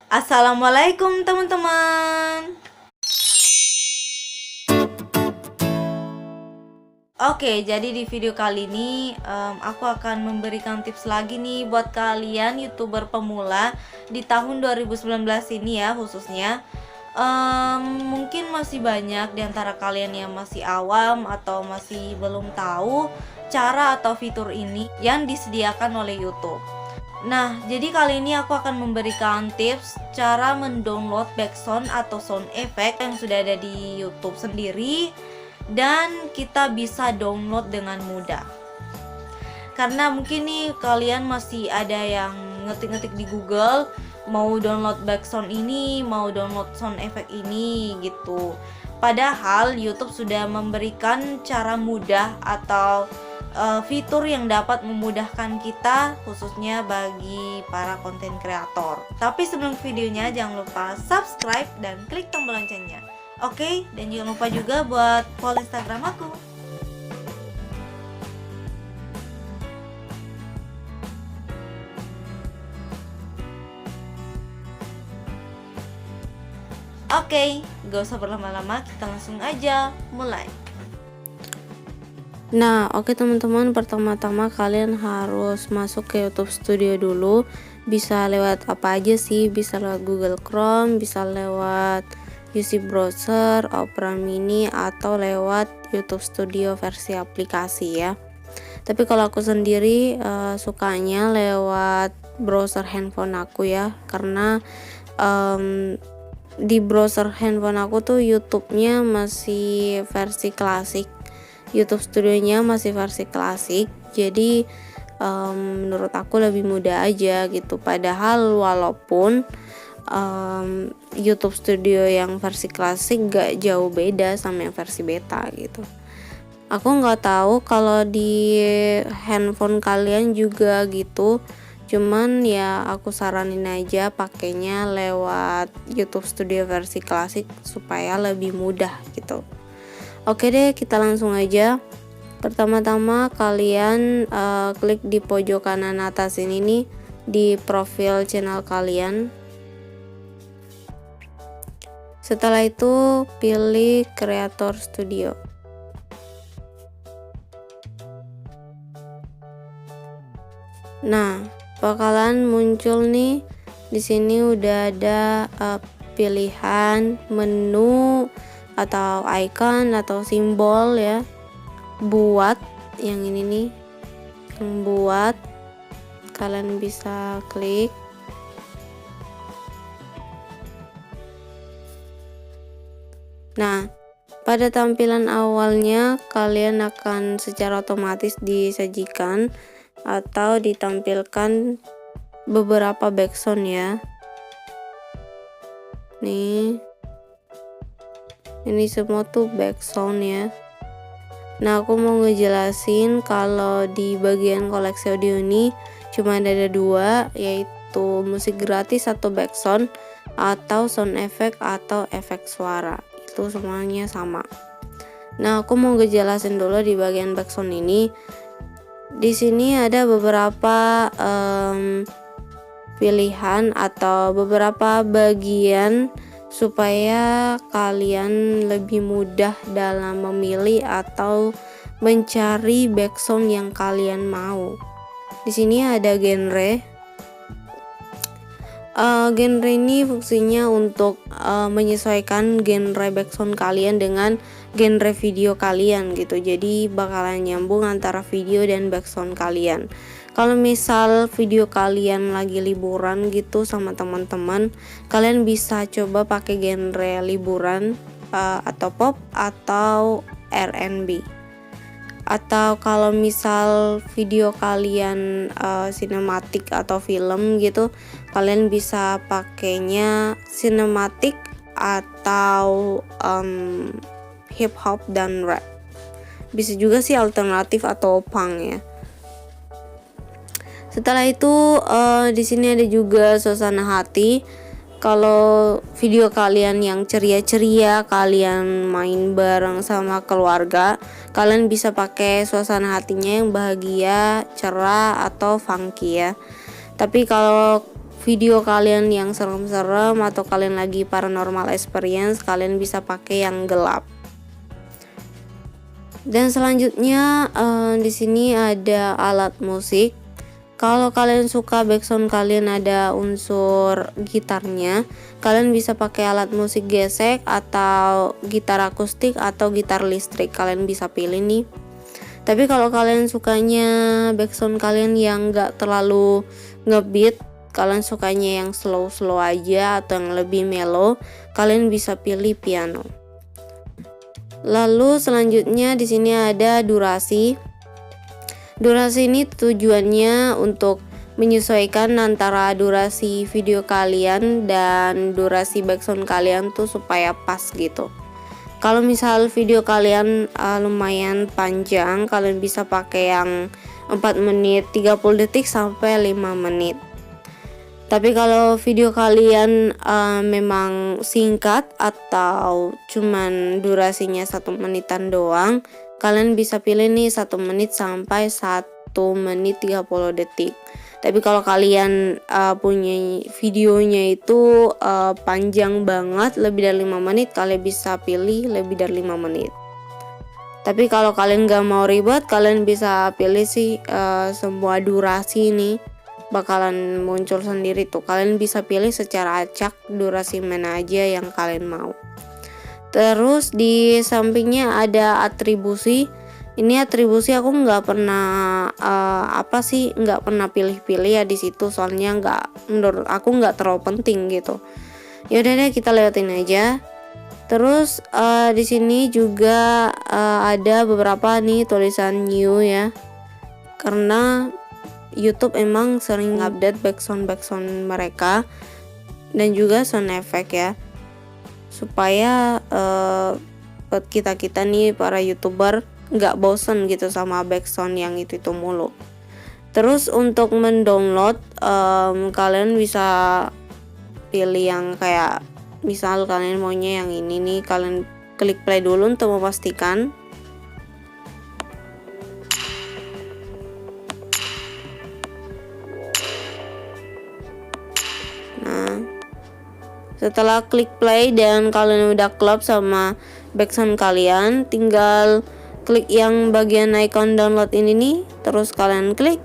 Assalamualaikum teman-teman. Oke, jadi di video kali ini aku akan memberikan tips lagi nih buat kalian YouTuber pemula di tahun 2019 ini ya khususnya. Mungkin masih banyak di antara kalian yang masih awam atau masih belum tahu cara atau fitur ini yang disediakan oleh YouTube. Nah, jadi kali ini aku akan memberikan tips cara mendownload background atau sound effect yang sudah ada di YouTube sendiri dan kita bisa download dengan mudah. Karena mungkin nih kalian masih ada yang ngetik-ngetik di Google mau download background ini, mau download sound effect ini gitu. Padahal YouTube sudah memberikan cara mudah atau fitur yang dapat memudahkan kita khususnya bagi para konten kreator. Tapi sebelum videonya jangan lupa subscribe dan klik tombol loncengnya. Oke, dan jangan lupa juga buat follow Instagram aku. Oke, gak usah berlama-lama, kita langsung aja mulai. Nah, oke teman-teman, pertama-tama kalian harus masuk ke YouTube Studio dulu. Bisa lewat apa aja sih? Bisa lewat Google Chrome, bisa lewat UC Browser, Opera Mini, atau lewat YouTube Studio versi aplikasi ya. Tapi kalau aku sendiri sukanya lewat browser handphone aku ya, karena di browser handphone aku tuh YouTube-nya masih versi klasik. YouTube Studio-nya masih versi klasik, jadi menurut aku lebih mudah aja gitu. Padahal walaupun YouTube Studio yang versi klasik gak jauh beda sama yang versi beta gitu. Aku nggak tahu kalau di handphone kalian juga gitu, cuman ya aku saranin aja pakainya lewat YouTube Studio versi klasik supaya lebih mudah gitu. Oke deh, kita langsung aja. Pertama-tama kalian klik di pojok kanan atas ini nih, di profil channel kalian. Setelah itu pilih Creator Studio. Nah, bakalan muncul nih, di sini udah ada pilihan menu atau icon atau simbol ya, buat yang ini nih, yang buat kalian bisa klik. Nah, pada tampilan awalnya kalian akan secara otomatis disajikan atau ditampilkan beberapa background ya. Nih, ini semua tuh background ya. Nah, aku mau ngejelasin kalau di bagian koleksi audio ini cuma ada dua, yaitu musik gratis atau background, atau sound effect atau efek suara. Itu semuanya sama. Nah, aku mau ngejelasin dulu di bagian background ini. Di sini ada beberapa pilihan atau beberapa bagian supaya kalian lebih mudah dalam memilih atau mencari background yang kalian mau. Di sini ada genre. Genre ini fungsinya untuk menyesuaikan genre background kalian dengan genre video kalian gitu. Jadi bakalan nyambung antara video dan background kalian. Kalau misal video kalian lagi liburan gitu sama teman-teman, kalian bisa coba pakai genre liburan atau pop atau R&B. Atau kalau misal video kalian sinematik atau film gitu, kalian bisa pakainya sinematik atau hip hop dan rap. Bisa juga sih alternatif atau punk ya. Setelah itu di sini ada juga suasana hati. Kalau video kalian yang ceria-ceria, kalian main bareng sama keluarga, kalian bisa pakai suasana hatinya yang bahagia, cerah atau funky ya. Tapi kalau video kalian yang serem-serem atau kalian lagi paranormal experience, kalian bisa pakai yang gelap. Dan selanjutnya di sini ada alat musik. Kalau kalian suka background kalian ada unsur gitarnya, kalian bisa pakai alat musik gesek atau gitar akustik atau gitar listrik, kalian bisa pilih nih. Tapi kalau kalian sukanya background kalian yang gak terlalu ngebeat, kalian sukanya yang slow aja atau yang lebih mellow, kalian bisa pilih piano. Lalu selanjutnya di sini ada durasi. Durasi ini tujuannya untuk menyesuaikan antara durasi video kalian dan durasi background kalian tuh supaya pas gitu. Kalau misal video kalian lumayan panjang, kalian bisa pakai yang 4 menit 30 detik sampai 5 menit. Tapi kalau video kalian memang singkat atau cuman durasinya 1 menitan doang, kalian bisa pilih nih 1 menit sampai 1 menit 30 detik. Tapi kalau kalian punya videonya itu panjang banget, lebih dari 5 menit, kalian bisa pilih lebih dari 5 menit. Tapi kalau kalian gak mau ribet, kalian bisa pilih sih semua durasi nih bakalan muncul sendiri tuh. Kalian bisa pilih secara acak durasi mana aja yang kalian mau. Terus di sampingnya ada atribusi. Ini atribusi aku nggak pernah nggak pernah pilih-pilih ya di situ, soalnya menurut aku nggak terlalu penting gitu. Yaudah deh, kita lewatin aja. Terus di sini juga ada beberapa nih tulisan new ya, karena YouTube emang sering update backsound mereka dan juga sound effect ya, supaya buat kita nih para YouTuber nggak bosen gitu sama backsound yang itu mulu. Terus untuk mendownload kalian bisa pilih yang kayak misal kalian maunya yang ini nih, kalian klik play dulu untuk memastikan. Setelah klik play dan kalian udah klop sama backsound kalian, tinggal klik yang bagian icon download ini nih, terus kalian klik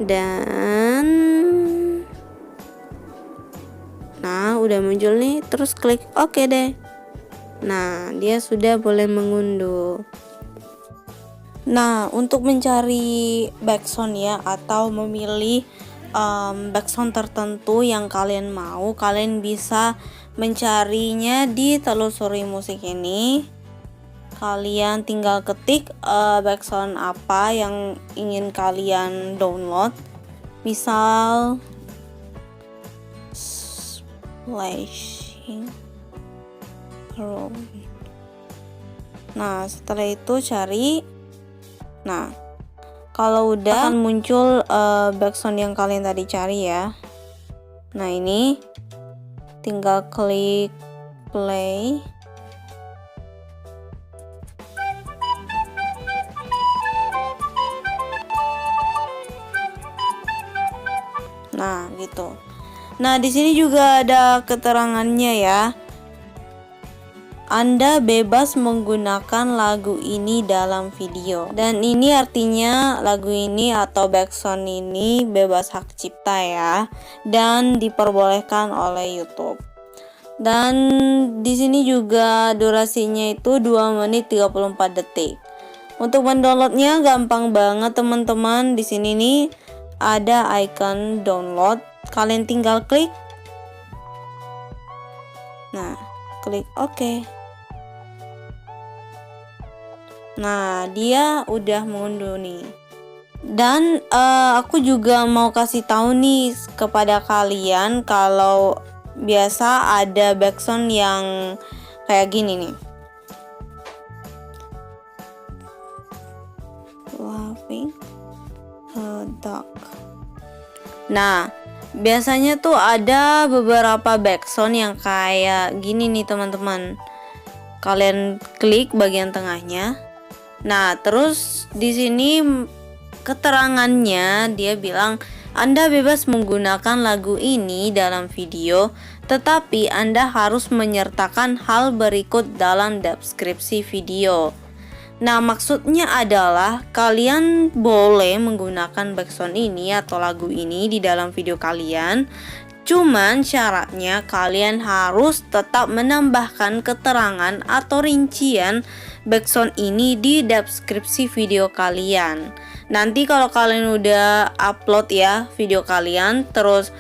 dan udah muncul nih, terus klik oke deh. Nah, dia sudah boleh mengunduh. Nah, untuk mencari backsound ya atau memilih backsound tertentu yang kalian mau, kalian bisa mencarinya di telusuri musik ini. Kalian tinggal ketik backsound apa yang ingin kalian download. Misal Splashing Room. Nah, setelah itu cari. Nah, kalau udah akan muncul backsound yang kalian tadi cari ya. Nah, ini tinggal klik play. Nah, gitu. Nah, di sini juga ada keterangannya ya. Anda bebas menggunakan lagu ini dalam video. Dan ini artinya lagu ini atau backsound ini bebas hak cipta ya, dan diperbolehkan oleh YouTube. Dan di sini juga durasinya itu 2 menit 34 detik. Untuk mendownloadnya gampang banget teman-teman. Di sini nih ada icon download. Kalian tinggal klik. Nah, klik OK. Nah, dia udah mengunduh nih. Dan aku juga mau kasih tahu nih kepada kalian kalau biasa ada backsound yang kayak gini nih. Laughing a dog. Nah, biasanya tuh ada beberapa backsound yang kayak gini nih teman-teman. Kalian klik bagian tengahnya. Nah, terus di sini keterangannya dia bilang Anda bebas menggunakan lagu ini dalam video, tetapi Anda harus menyertakan hal berikut dalam deskripsi video. Nah, maksudnya adalah kalian boleh menggunakan backsound ini atau lagu ini di dalam video kalian. Cuman syaratnya kalian harus tetap menambahkan keterangan atau rincian backsound ini di deskripsi video kalian. Nanti kalau kalian udah upload ya video kalian, terus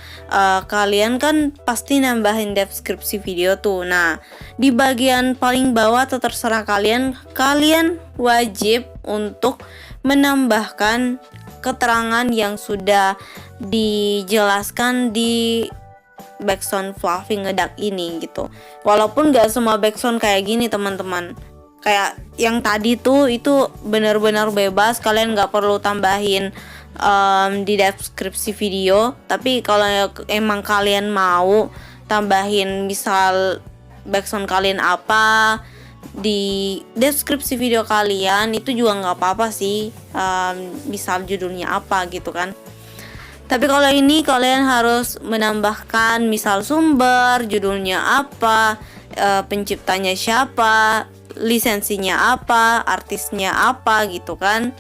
kalian kan pasti nambahin deskripsi video tuh. Nah, di bagian paling bawah atau terserah kalian wajib untuk menambahkan keterangan yang sudah dijelaskan di backsound Fluffy Ngedak ini gitu. Walaupun gak semua backsound kayak gini teman-teman. Kayak yang tadi tuh itu benar-benar bebas, kalian gak perlu tambahin di deskripsi video. Tapi kalau emang kalian mau tambahin misal backsound kalian apa di deskripsi video kalian, itu juga nggak apa-apa sih, misal judulnya apa gitu kan. Tapi kalau ini kalian harus menambahkan misal sumber, judulnya apa, penciptanya siapa, lisensinya apa, artisnya apa gitu kan.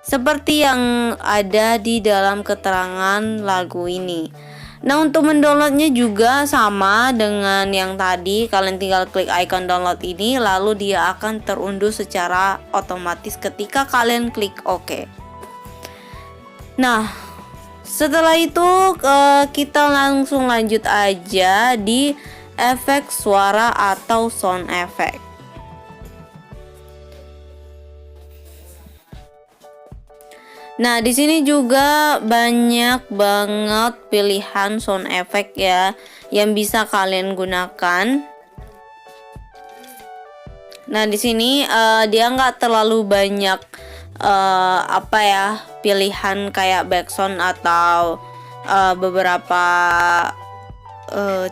Seperti yang ada di dalam keterangan lagu ini. Nah, untuk mendownloadnya juga sama dengan yang tadi, kalian tinggal klik icon download ini, lalu dia akan terunduh secara otomatis ketika kalian klik OK. Nah, setelah itu kita langsung lanjut aja di efek suara atau sound effect. Nah, di sini juga banyak banget pilihan sound effect ya yang bisa kalian gunakan. Nah, di sini dia nggak terlalu banyak pilihan kayak backsound atau beberapa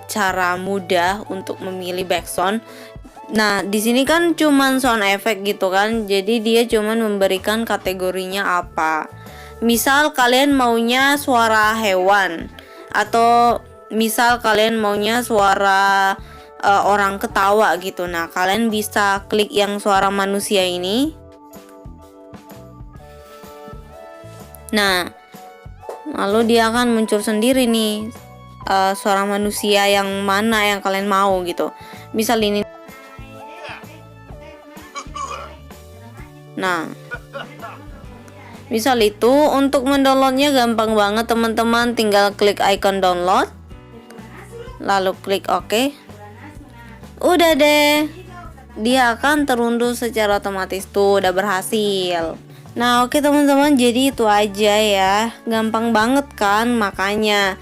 cara mudah untuk memilih backsound. Nah, di sini kan cuman sound effect gitu kan. Jadi dia cuman memberikan kategorinya apa. Misal kalian maunya suara hewan, atau misal kalian maunya suara orang ketawa gitu. Nah, kalian bisa klik yang suara manusia ini. Nah, lalu dia akan muncul sendiri nih suara manusia yang mana yang kalian mau gitu. Misal ini. Nah, misal itu. Untuk mendownloadnya gampang banget teman-teman, tinggal klik icon download, lalu klik OK. Udah deh, dia akan terunduh secara otomatis tuh, udah berhasil. Nah, oke teman-teman, jadi itu aja ya, gampang banget kan. Makanya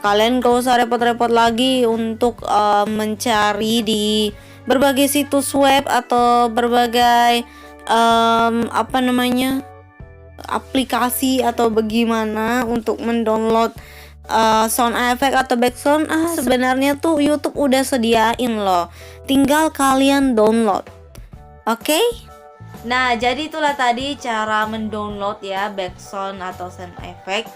kalian gak usah repot-repot lagi untuk mencari di berbagai situs web atau berbagai aplikasi atau bagaimana untuk mendownload sound effect atau backsound. Sebenarnya tuh YouTube udah sediain loh, tinggal kalian download. Oke? Nah, jadi itulah tadi cara mendownload ya backsound atau sound effect.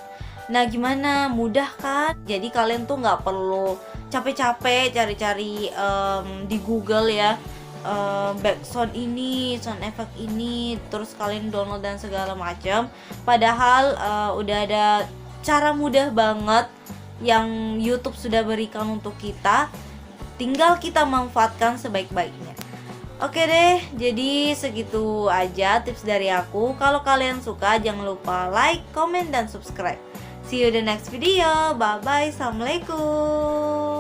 Nah, gimana? Mudah kan? Jadi kalian tuh nggak perlu capek-capek cari-cari di Google ya, backsound ini, sound effect ini, terus kalian download dan segala macam. Padahal udah ada cara mudah banget yang YouTube sudah berikan untuk kita, tinggal kita manfaatkan sebaik-baiknya. Oke deh, jadi segitu aja tips dari aku. Kalau kalian suka jangan lupa like, comment, dan subscribe. See you the next video. Bye bye. Assalamualaikum.